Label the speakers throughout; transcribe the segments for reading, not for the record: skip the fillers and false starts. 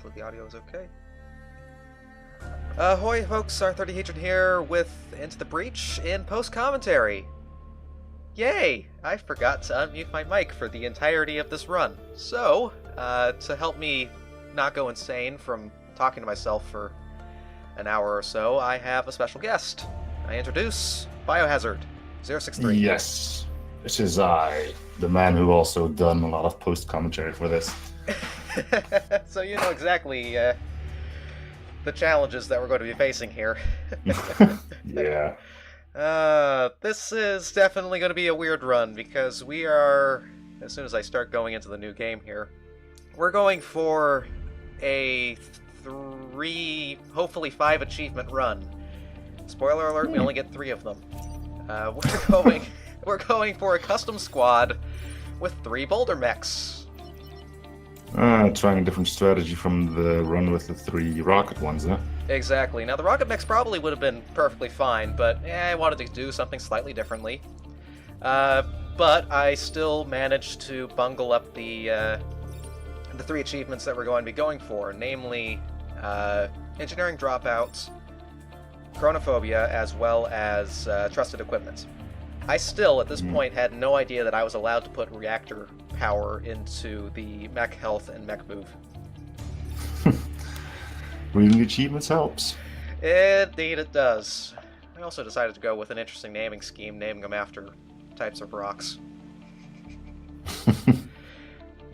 Speaker 1: Hopefully the audio is okay. Ahoy folks, R30 Hatred here with Into the Breach in post-commentary. Yay! I forgot to unmute my mic for the entirety of this run. So, to help me not go insane from talking to myself for an hour or so, I have a special guest. I introduce Biohazard 063.
Speaker 2: Yes, this is I, the man who also done a lot of post-commentary for this.
Speaker 1: So you know exactly the challenges that we're going to be facing here.
Speaker 2: Yeah.
Speaker 1: This is definitely going to be a weird run because we are, as soon as I start going into the new game here, we're going for a 3, hopefully 5 achievement run. Spoiler alert, we only get 3 of them. We're going for a custom squad with 3 Boulder Mechs.
Speaker 2: Trying a different strategy from the run with the 3 rocket ones, huh?
Speaker 1: Exactly. Now, the rocket mechs probably would have been perfectly fine, but I wanted to do something slightly differently. But I still managed to bungle up the 3 achievements that we're going to be going for, namely engineering dropouts, chronophobia, as well as trusted equipment. I still, at this point, had no idea that I was allowed to put reactor power into the mech health and mech move.
Speaker 2: Reading achievements helps.
Speaker 1: Indeed it does. I also decided to go with an interesting naming scheme, naming them after types of rocks.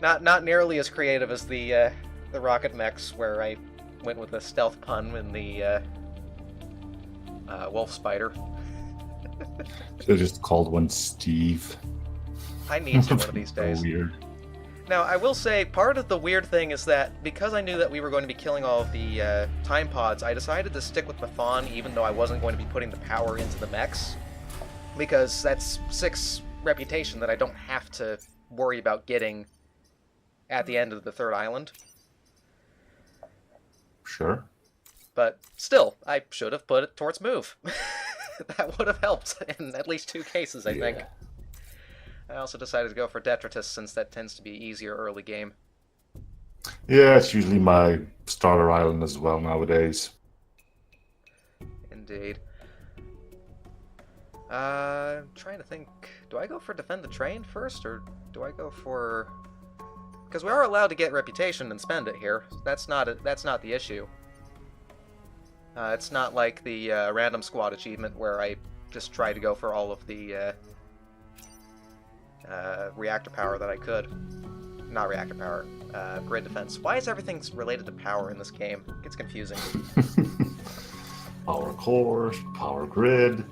Speaker 1: Not nearly as creative as the rocket mechs, where I went with a stealth pun in the wolf spider.
Speaker 2: Should've just called one Steve.
Speaker 1: I need to one of these days.
Speaker 2: So weird.
Speaker 1: Now, I will say, part of the weird thing is that because I knew that we were going to be killing all of the time pods, I decided to stick with Mathon even though I wasn't going to be putting the power into the mechs. Because that's 6 reputation that I don't have to worry about getting at the end of the 3rd island.
Speaker 2: Sure.
Speaker 1: But still, I should have put it towards move. That would have helped in at least 2 cases, I think. I also decided to go for Detritus since that tends to be easier early game.
Speaker 2: Yeah, it's usually my starter island as well nowadays.
Speaker 1: Indeed. I'm trying to think, do I go for Defend the Train first, or do I go for... Because we are allowed to get reputation and spend it here. That's not the issue. It's not like the random squad achievement where I just tried to go for all of the reactor power that I could. Not reactor power, grid defense. Why is everything related to power in this game? It gets confusing.
Speaker 2: Power cores, power grid.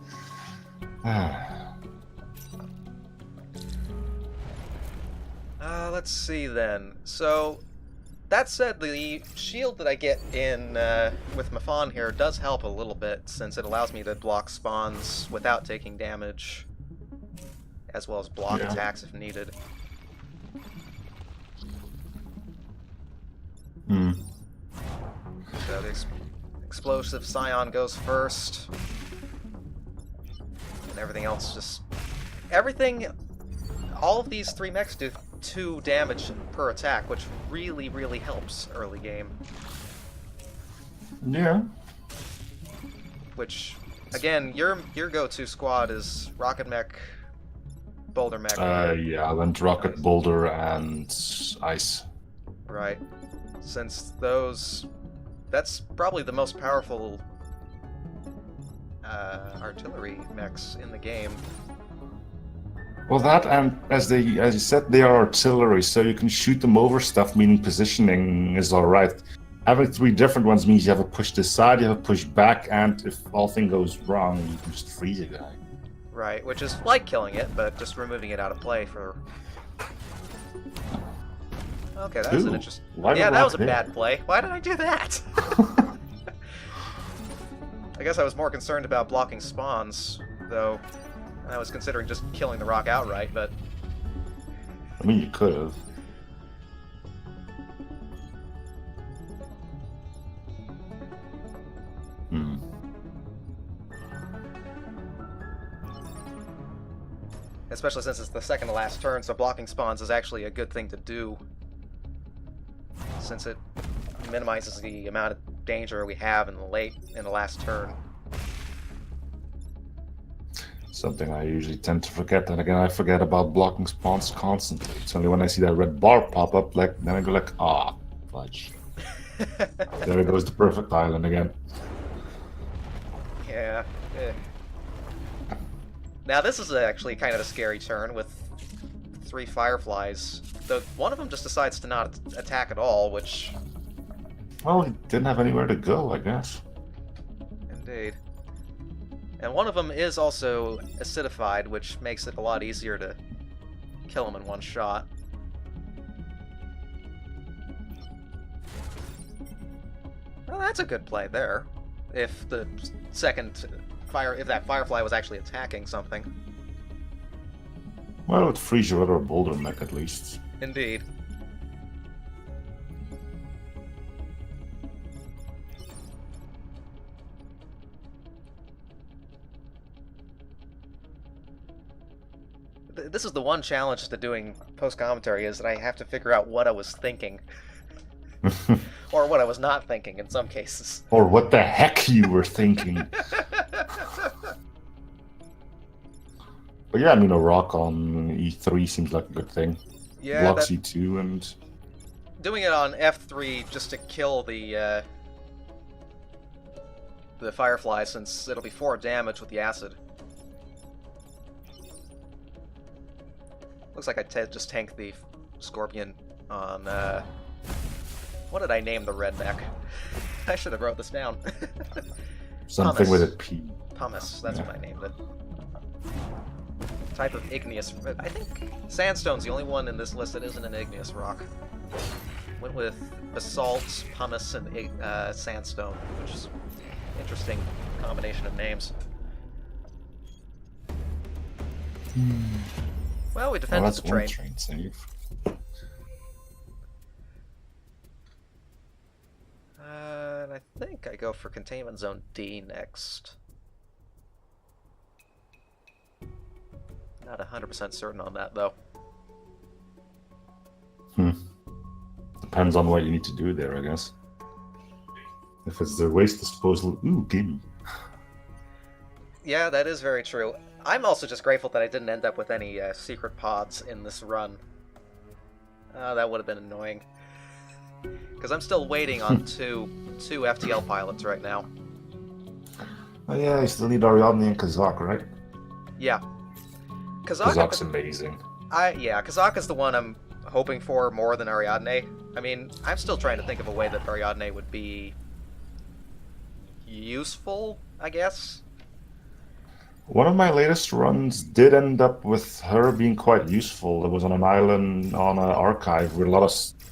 Speaker 1: Let's see then. So, that said, the shield that I get in with Mathon here does help a little bit, since it allows me to block spawns without taking damage, as well as block attacks if needed. So the explosive scion goes first, and everything else just... all of these 3 mechs do 2 damage per attack, which really, really helps early game.
Speaker 2: Yeah.
Speaker 1: Which, again, your go-to squad is Rocket Mech, Boulder Mech.
Speaker 2: Yeah, I went Rocket, Boulder, and Ice.
Speaker 1: Right. Since that's probably the most powerful artillery mechs in the game.
Speaker 2: Well, that, and as you said, they are artillery, so you can shoot them over stuff, meaning positioning is alright. Having 3 different ones means you have to push this side, you have to push back, and if all thing goes wrong, you can just freeze a guy.
Speaker 1: Right, which is like killing it, but just removing it out of play for... Okay, that was an interesting... Yeah, that was a bad play. Why did I do that? I guess I was more concerned about blocking spawns, though. I was considering just killing the rock outright, but...
Speaker 2: I mean, you could have.
Speaker 1: Especially since it's the second to last turn, so blocking spawns is actually a good thing to do. Since it minimizes the amount of danger we have in the last turn.
Speaker 2: Something I usually tend to forget, and again I forget about blocking spawns constantly. It's only when I see that red bar pop up, like then I go like, ah, fudge. There goes the perfect island again.
Speaker 1: Yeah. Now this is actually kind of a scary turn with 3 fireflies. Though one of them just decides to not attack at all, which...
Speaker 2: Well, he didn't have anywhere to go, I guess.
Speaker 1: Indeed. And one of them is also acidified, which makes it a lot easier to kill him in one shot. Well, that's a good play there. If the second if that firefly was actually attacking something.
Speaker 2: Well, it frees your other Boulder Mech at least.
Speaker 1: Indeed. This is the one challenge to doing post-commentary, is that I have to figure out what I was thinking. Or what I was not thinking in some cases.
Speaker 2: Or what the heck you were thinking. But yeah, I mean, a rock on E3 seems like a good thing.
Speaker 1: Yeah,
Speaker 2: Blocks E2 and...
Speaker 1: Doing it on F3 just to kill the firefly, since it'll be 4 damage with the acid. Looks like I just tanked the scorpion on, what did I name the red mech? I should have wrote this down.
Speaker 2: Something
Speaker 1: Pumice.
Speaker 2: with a P.
Speaker 1: Pumice, that's what I named it. Type of igneous... I think sandstone's the only one in this list that isn't an igneous rock. Went with basalt, pumice, and sandstone, which is an interesting combination of names. Well, we defended
Speaker 2: that's
Speaker 1: the train.
Speaker 2: one train save.
Speaker 1: And I think I go for Containment Zone D next. Not 100% certain on that, though.
Speaker 2: Depends on what you need to do there, I guess. If it's the waste disposal, ooh, gimme.
Speaker 1: Yeah, that is very true. I'm also just grateful that I didn't end up with any secret pods in this run. That would have been annoying. Because I'm still waiting on two FTL pilots right now.
Speaker 2: Oh yeah, you still need Ariadne and Kazak, right?
Speaker 1: Yeah.
Speaker 2: Kazak's amazing.
Speaker 1: Kazak is the one I'm hoping for more than Ariadne. I mean, I'm still trying to think of a way that Ariadne would be useful, I guess.
Speaker 2: One of my latest runs did end up with her being quite useful. It was on an island on an archive with a lot of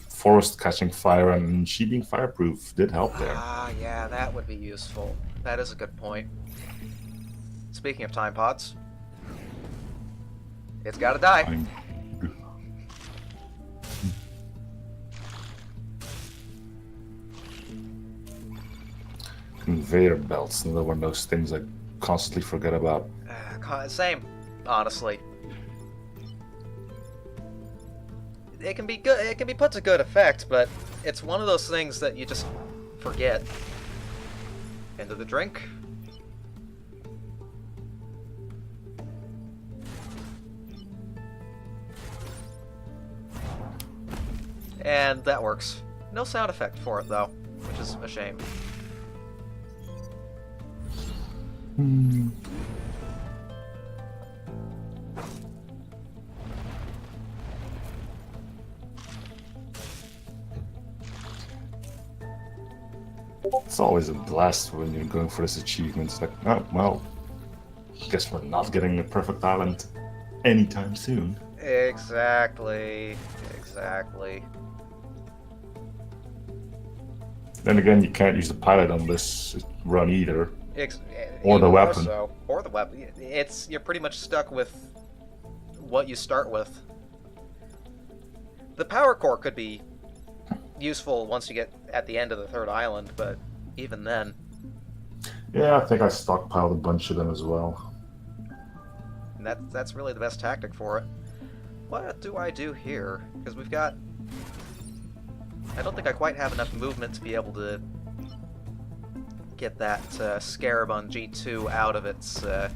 Speaker 2: forest catching fire, and she being fireproof did help there.
Speaker 1: Ah, yeah, that would be useful. That is a good point. Speaking of time pods, it's gotta die.
Speaker 2: Conveyor belts, another one of those things I constantly forget about.
Speaker 1: Same, honestly. It can be good. It can be put to good effect, but it's one of those things that you just forget. Into the drink. And that works. No sound effect for it, though, which is a shame.
Speaker 2: It's always a blast when you're going for this achievement. It's like, oh, well, guess we're not getting a perfect island anytime soon.
Speaker 1: Exactly. Exactly.
Speaker 2: Then again, you can't use the pilot on this run either. Or the
Speaker 1: Even more
Speaker 2: weapon.
Speaker 1: so. Or the weapon. You're pretty much stuck with what you start with. The power core could be useful once you get at the end of the third island, but even then.
Speaker 2: Yeah, I think I stockpiled a bunch of them as well.
Speaker 1: And that's really the best tactic for it. What do I do here? Because we've got... I don't think I quite have enough movement to be able to get that scarab on G2 out of its... I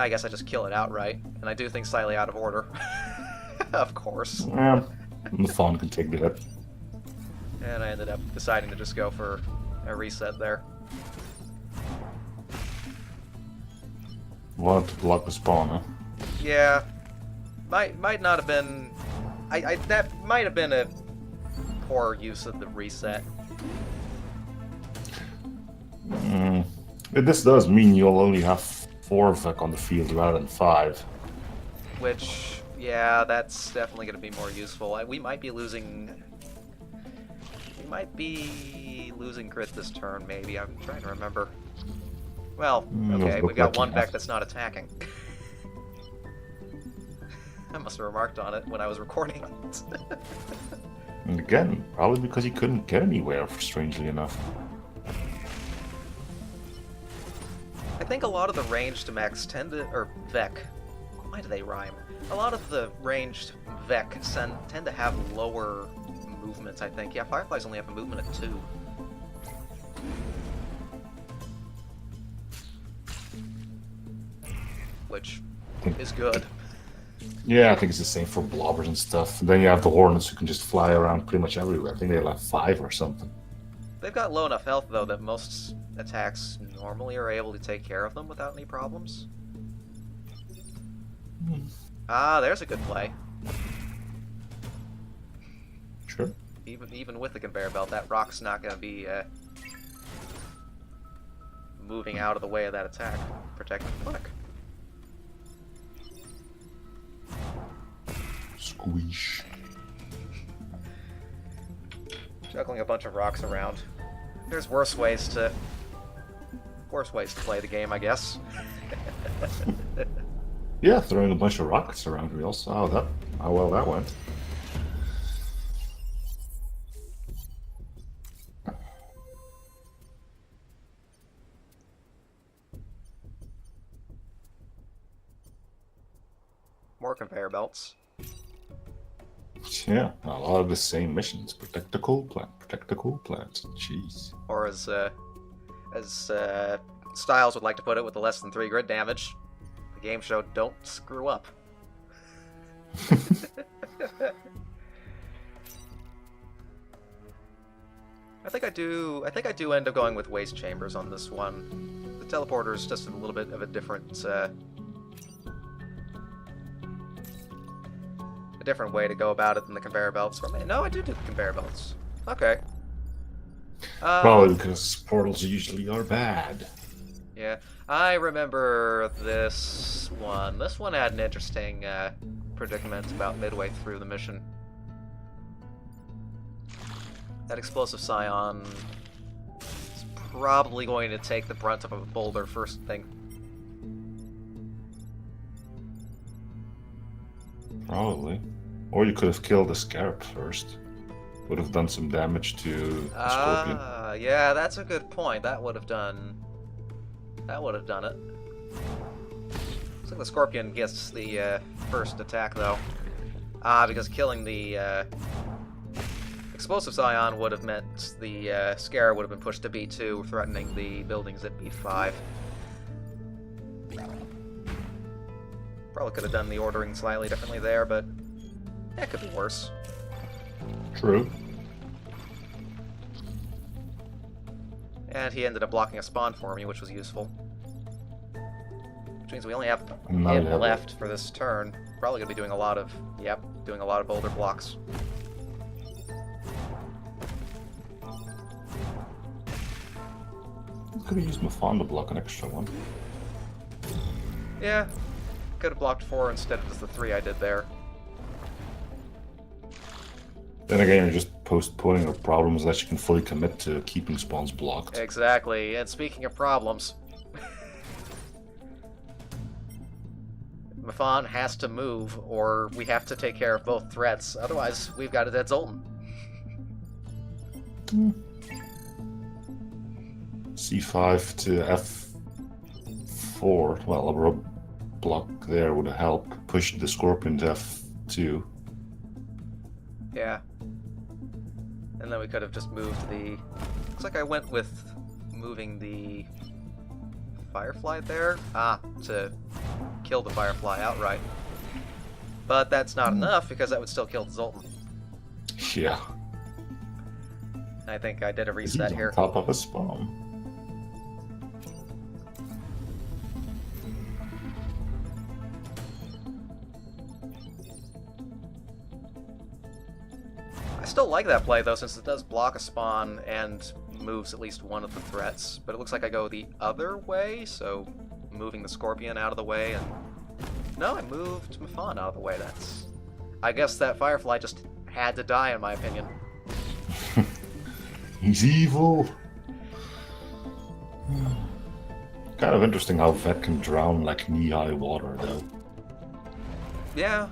Speaker 1: guess I just kill it outright, and I do things slightly out of order. Of course.
Speaker 2: Yeah, the fawn can take the hit.
Speaker 1: And I ended up deciding to just go for a reset there.
Speaker 2: Wanted to block the spawn, huh?
Speaker 1: Yeah. Might not have been... that might have been a poor use of the reset.
Speaker 2: This does mean you'll only have 4 Vec on the field rather than 5.
Speaker 1: Which, yeah, that's definitely going to be more useful. We might be losing... We might be losing crit this turn, maybe. I'm trying to remember. Well, okay, we've got 1 Vec that's not attacking. I must have remarked on it when I was recording it.
Speaker 2: And again, probably because he couldn't get anywhere, strangely enough.
Speaker 1: I think a lot of the ranged mechs tend to... or Vec. Why do they rhyme? A lot of the ranged Vec tend to have lower movements, I think. Yeah, Fireflies only have a movement of 2. Which is good.
Speaker 2: Yeah, I think it's the same for blobbers and stuff. And then you have the hornets who can just fly around pretty much everywhere. I think they have like 5 or something.
Speaker 1: They've got low enough health, though, that most attacks normally are able to take care of them without any problems. Ah, there's a good play.
Speaker 2: Sure.
Speaker 1: Even with the conveyor belt, that rock's not going to be moving out of the way of that attack. Protect the click.
Speaker 2: Squish.
Speaker 1: Juggling a bunch of rocks around. There's worse ways to play the game, I guess.
Speaker 2: Yeah, throwing a bunch of rockets around. We all saw how well that went.
Speaker 1: More conveyor belts.
Speaker 2: Yeah, a lot of the same missions. Protect the coal plant. Protect the coal plant. Jeez.
Speaker 1: Or as Styles would like to put it, with the less than 3 grid damage, the game show "Don't screw up." I think I do end up going with waste chambers on this one. The teleporter is just a little bit of a different way to go about it than the conveyor belts. No, I do the conveyor belts. Okay.
Speaker 2: Probably because portals usually are bad.
Speaker 1: Yeah, I remember this one. This one had an interesting predicament about midway through the mission. That explosive scion is probably going to take the brunt of a boulder first thing.
Speaker 2: Probably. Or you could have killed the scarab first. Would have done some damage to the scorpion.
Speaker 1: Yeah, that's a good point. That would have done it. Looks like the scorpion gets the first attack, though. Because killing the explosive scion would have meant the scarab would have been pushed to B2, threatening the buildings at B5. Probably could have done the ordering slightly differently there, but that could be worse.
Speaker 2: True.
Speaker 1: And he ended up blocking a spawn for me, which was useful. Which means we only have him left for this turn. Probably going to be doing a lot of, doing a lot of boulder blocks.
Speaker 2: Could have used my fawn to block an extra one.
Speaker 1: Yeah, could have blocked 4 instead of just the 3 I did there.
Speaker 2: Then again, you're just postponing the problems that you can fully commit to keeping spawns blocked.
Speaker 1: Exactly, and speaking of problems, Mafan has to move, or we have to take care of both threats. Otherwise, we've got a dead Zoltan.
Speaker 2: C5 to F4. Well, a rope block there would help push the scorpion to F2.
Speaker 1: Yeah. And then we could have just moved the... Looks like I went with moving the Firefly there. To kill the Firefly outright. But that's not enough, because that would still kill the Zoltan.
Speaker 2: Yeah.
Speaker 1: I think I did a
Speaker 2: He's
Speaker 1: reset
Speaker 2: on
Speaker 1: here.
Speaker 2: top of a spawn.
Speaker 1: I still like that play, though, since it does block a spawn and moves at least one of the threats. But it looks like I go the other way, so moving the Scorpion out of the way, and... No, I moved Mafan out of the way. That's... I guess that Firefly just had to die, in my opinion.
Speaker 2: He's evil. Kind of interesting how Vet can drown like knee-high water, though.
Speaker 1: Yeah.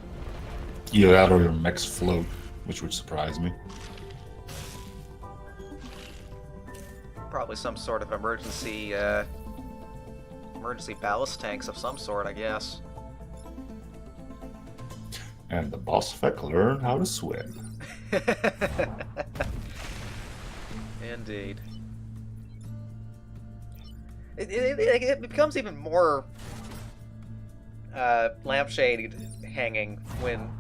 Speaker 2: Either that or your mechs float, which would surprise me.
Speaker 1: Probably some sort of emergency ballast tanks of some sort, I guess.
Speaker 2: And the boss Vec learned how to swim.
Speaker 1: Indeed. It becomes even more lampshade hanging when...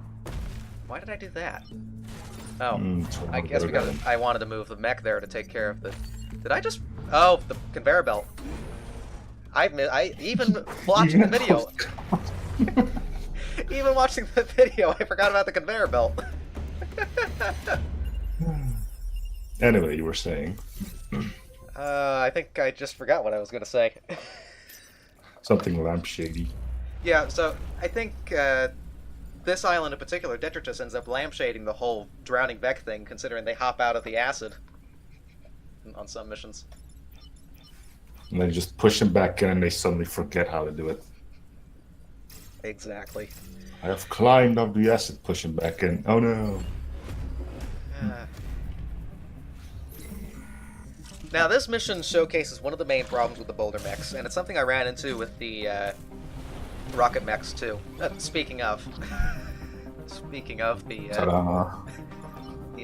Speaker 1: Why did I do that? Oh, I guess because I wanted to move the mech there to take care of the... Did I just... Oh, the conveyor belt. I even watching the video... Even watching the video, I forgot about the conveyor belt.
Speaker 2: Anyway, you were saying...
Speaker 1: I think I just forgot what I was going to say.
Speaker 2: Something lampshady.
Speaker 1: Yeah, so I think this island in particular, Detritus, ends up lampshading the whole drowning Vec thing, considering they hop out of the acid on some missions.
Speaker 2: And then just push them back in and they suddenly forget how to do it.
Speaker 1: Exactly.
Speaker 2: I have climbed up the acid, push him back in. Oh no.
Speaker 1: Now, this mission showcases one of the main problems with the Boulder Mechs, and it's something I ran into with the Rocket Mechs, too. Speaking of... Speaking of the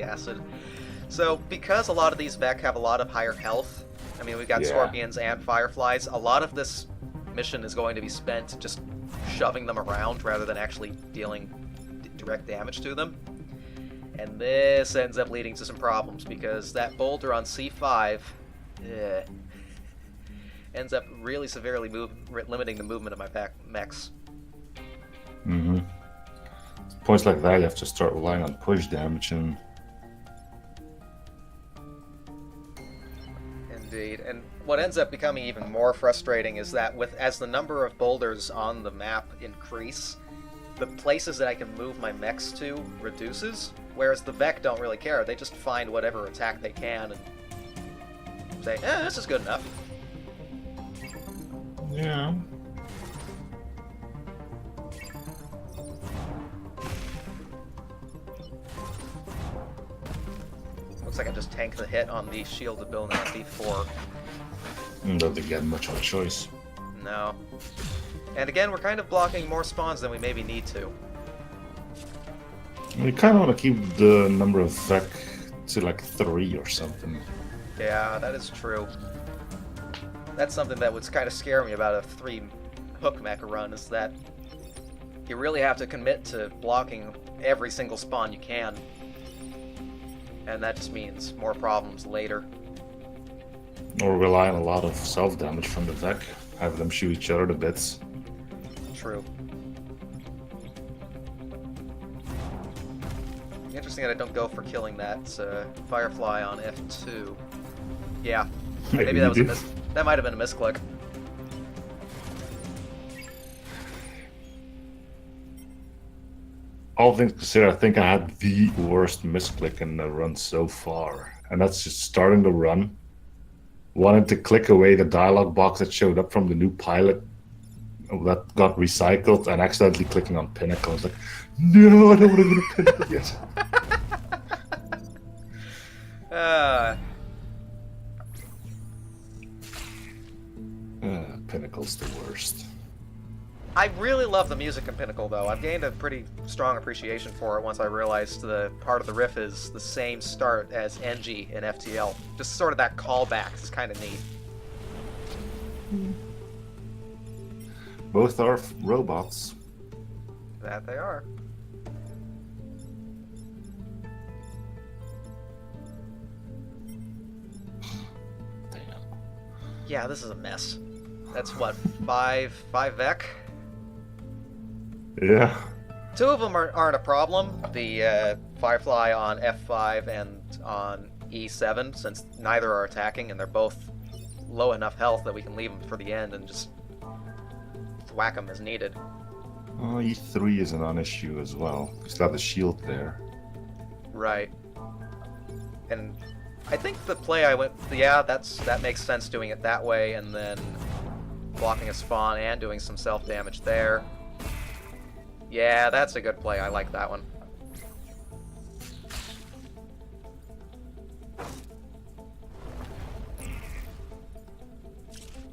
Speaker 1: acid. So, because a lot of these Vec have a lot of higher health, I mean, we've got Scorpions and Fireflies, a lot of this mission is going to be spent just shoving them around rather than actually dealing direct damage to them. And this ends up leading to some problems, because that boulder on C5 ends up really severely limiting the movement of my mechs.
Speaker 2: Mm-hmm. Points like that, you have to start relying on push damage, and...
Speaker 1: Indeed, and what ends up becoming even more frustrating is that as the number of boulders on the map increase, the places that I can move my mechs to reduces, whereas the Vec don't really care. They just find whatever attack they can and say, this is good enough.
Speaker 2: Yeah.
Speaker 1: Looks like I just tanked the hit on the shielded building on D4.
Speaker 2: Don't think you had much of a choice.
Speaker 1: No. And again, we're kind of blocking more spawns than we maybe need to.
Speaker 2: We kind of want to keep the number of Vec to like 3 or something.
Speaker 1: Yeah, that is true. That's something that would kind of scare me about a 3 hook mech run, is that you really have to commit to blocking every single spawn you can. And that just means more problems later.
Speaker 2: Or rely on a lot of self-damage from the Vec. Have them shoot each other to bits.
Speaker 1: True. Interesting that I don't go for killing that Firefly on F2. Yeah, maybe that was that might have been a misclick.
Speaker 2: All things considered, I think I had the worst misclick in the run so far. And that's just starting the run. Wanted to click away the dialog box that showed up from the new pilot that got recycled, and accidentally clicking on Pinnacle. I was like, no, I don't want to go to Pinnacle yet. Pinnacle's the worst.
Speaker 1: I really love the music in Pinnacle, though. I've gained a pretty strong appreciation for it once I realized the part of the riff is the same start as NG in FTL. Just sort of that callback is kind of neat.
Speaker 2: Both are robots.
Speaker 1: That they are.
Speaker 2: Damn.
Speaker 1: Yeah, this is a mess. That's what, five Vec?
Speaker 2: Yeah.
Speaker 1: Two of them aren't a problem. The Firefly on F5 and on E7, since neither are attacking and they're both low enough health that we can leave them for the end and just whack them as needed.
Speaker 2: Oh, E3 is a non-issue as well. You still have the shield there.
Speaker 1: Right. And I think the play I went, yeah, that makes sense doing it that way, and then blocking a spawn and doing some self-damage there. Yeah, that's a good play. I like that one.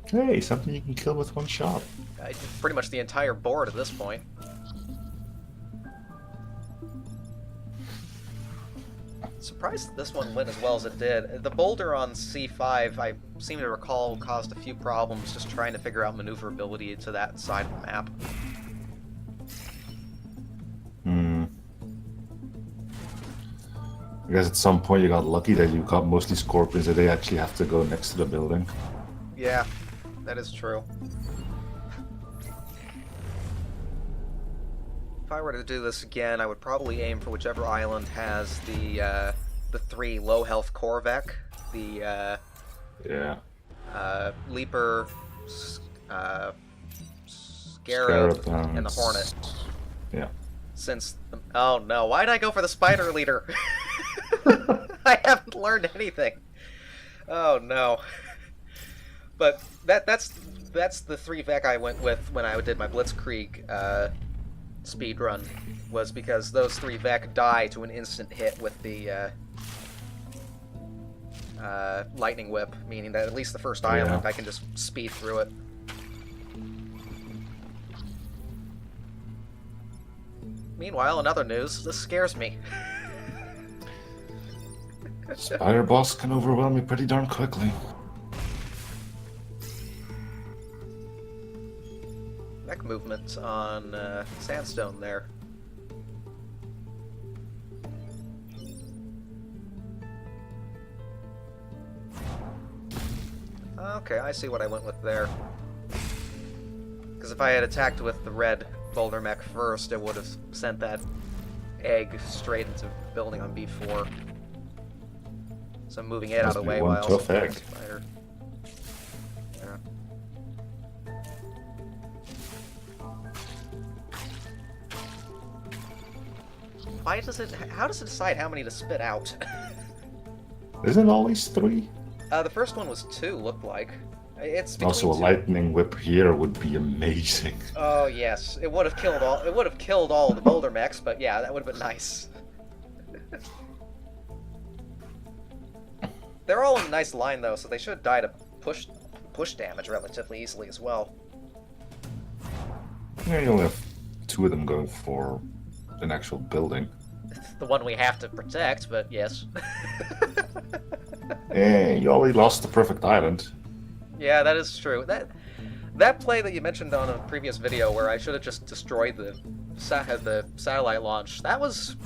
Speaker 2: Hey, something you can kill with one shot.
Speaker 1: Pretty much the entire board at this point. Surprised that this one went as well as it did. The boulder on C5, I seem to recall, caused a few problems just trying to figure out maneuverability to that side of the map.
Speaker 2: I guess at some point you got lucky that you got mostly scorpions that they actually have to go next to the building.
Speaker 1: Yeah, that is true. If I were to do this again, I would probably aim for whichever island has the 3 low health Korvek, the Leaper, Scarab, and the Hornet.
Speaker 2: Yeah.
Speaker 1: Since oh no, why did I go for the Spider Leader? I haven't learned anything. Oh no. But that's the 3 Vec I went with when I did my Blitzkrieg speed run, was because those 3 Vec die to an instant hit with the Lightning Whip, meaning that at least the first island I can just speed through it. Meanwhile, in other news, this scares me.
Speaker 2: Spider boss can overwhelm you pretty darn quickly.
Speaker 1: Mech movement on Sandstone there. Okay, I see what I went with there. Because if I had attacked with the red Boulder Mech first, it would have sent that egg straight into building on B4. So I'm moving it out of the way while I also
Speaker 2: egg.
Speaker 1: Spider. Yeah. Why does it? How does it decide how many to spit out?
Speaker 2: Isn't it always 3?
Speaker 1: The first one was 2. Looked like. It's between
Speaker 2: also a
Speaker 1: 2.
Speaker 2: lightning whip here would be amazing.
Speaker 1: Oh yes, it would have killed all. It would have killed all the Boulder Mechs, but yeah, that would have been nice. They're all in a nice line though, so they should die to push damage relatively easily as well.
Speaker 2: Yeah, you only have 2 of them going for an actual building.
Speaker 1: The one we have to protect, but yes.
Speaker 2: Yeah, you already lost the perfect island.
Speaker 1: Yeah, that is true. That play that you mentioned on a previous video, where I should have just destroyed the satellite launch, that was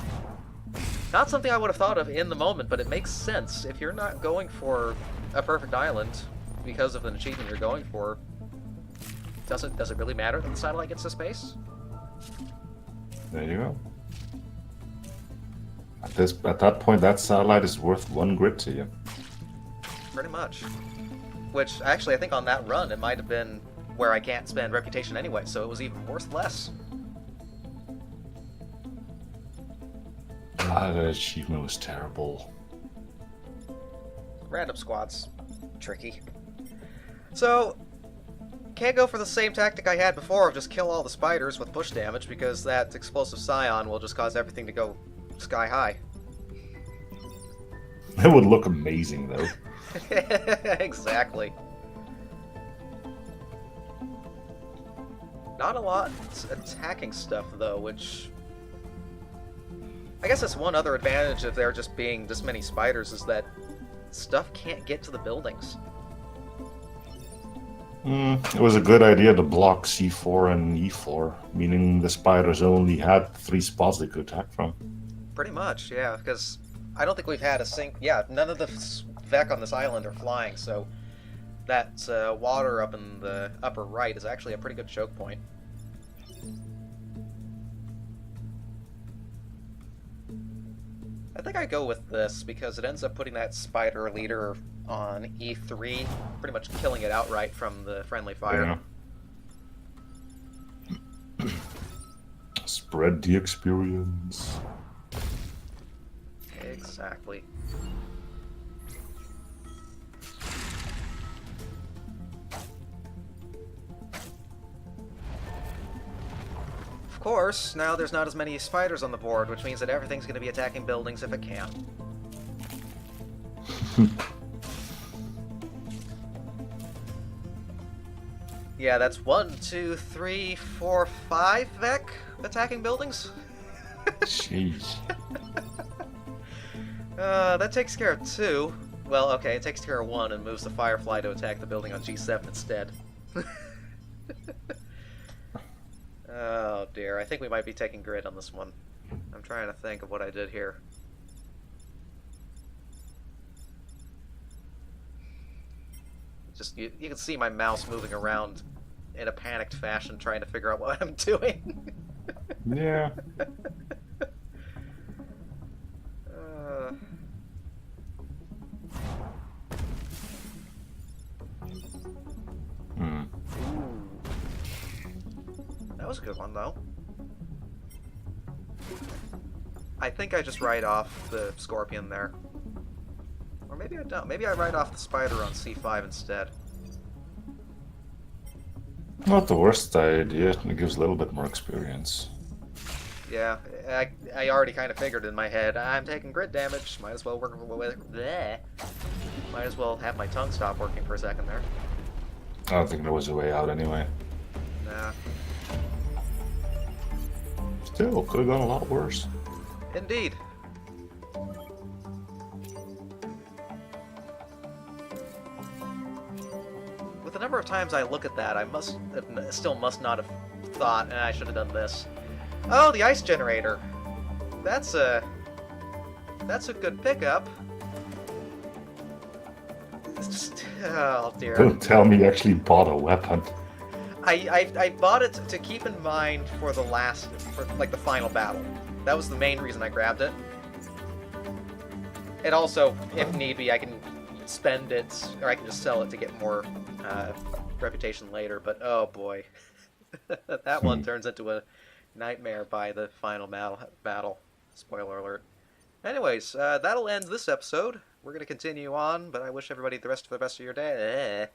Speaker 1: not something I would have thought of in the moment, but it makes sense. If you're not going for a perfect island because of an achievement you're going for, does it really matter that the satellite gets to space?
Speaker 2: There you go. At that point, that satellite is worth 1 grit to you.
Speaker 1: Pretty much. Which, actually, I think on that run, it might have been where I can't spend reputation anyway, so it was even worth less.
Speaker 2: That achievement was terrible.
Speaker 1: Random squads. Tricky. So, can't go for the same tactic I had before of just kill all the spiders with push damage, because that explosive scion will just cause everything to go sky high.
Speaker 2: That would look amazing, though.
Speaker 1: Exactly. Not a lot attacking stuff, though, which... I guess that's one other advantage of there just being this many spiders, is that stuff can't get to the buildings.
Speaker 2: It was a good idea to block C4 and E4, meaning the spiders only had 3 spots they could attack from.
Speaker 1: Pretty much, yeah, because I don't think we've had a Yeah, none of the Vec on this island are flying, so that water up in the upper right is actually a pretty good choke point. I think I go with this because it ends up putting that spider leader on E3, pretty much killing it outright from the friendly fire.
Speaker 2: Yeah. Spread the experience.
Speaker 1: Exactly. Of course, now there's not as many spiders on the board, which means that everything's going to be attacking buildings if it can. Yeah, that's 1, 2, 3, 4, 5 Vec attacking buildings.
Speaker 2: Jeez.
Speaker 1: That takes care of 2. Well, okay, it takes care of 1 and moves the Firefly to attack the building on G7 instead. Oh dear, I think we might be taking grid on this one. I'm trying to think of what I did here. Just, you can see my mouse moving around in a panicked fashion trying to figure out what I'm doing.
Speaker 2: Yeah.
Speaker 1: That was a good one, though. I think I just write off the Scorpion there. Or maybe I don't. Maybe I write off the Spider on C5 instead.
Speaker 2: Not the worst idea. It gives a little bit more experience.
Speaker 1: Yeah, I already kind of figured in my head, I'm taking grid damage. Might as well work with bleh. Might as well have my tongue stop working for a second there.
Speaker 2: I don't think there was a way out anyway.
Speaker 1: Nah.
Speaker 2: Still, could have gone a lot worse.
Speaker 1: Indeed. With the number of times I look at that, I still must not have thought, I should have done this. Oh, the ice generator. That's a good pickup. It's just, oh dear.
Speaker 2: Don't tell me you actually bought a weapon.
Speaker 1: I bought it to keep in mind for the the final battle. That was the main reason I grabbed it. It also, if need be, I can spend it, or I can just sell it to get more reputation later, but oh boy. That one turns into a nightmare by the final battle. Spoiler alert. Anyways, that'll end this episode. We're going to continue on, but I wish everybody the rest of your day.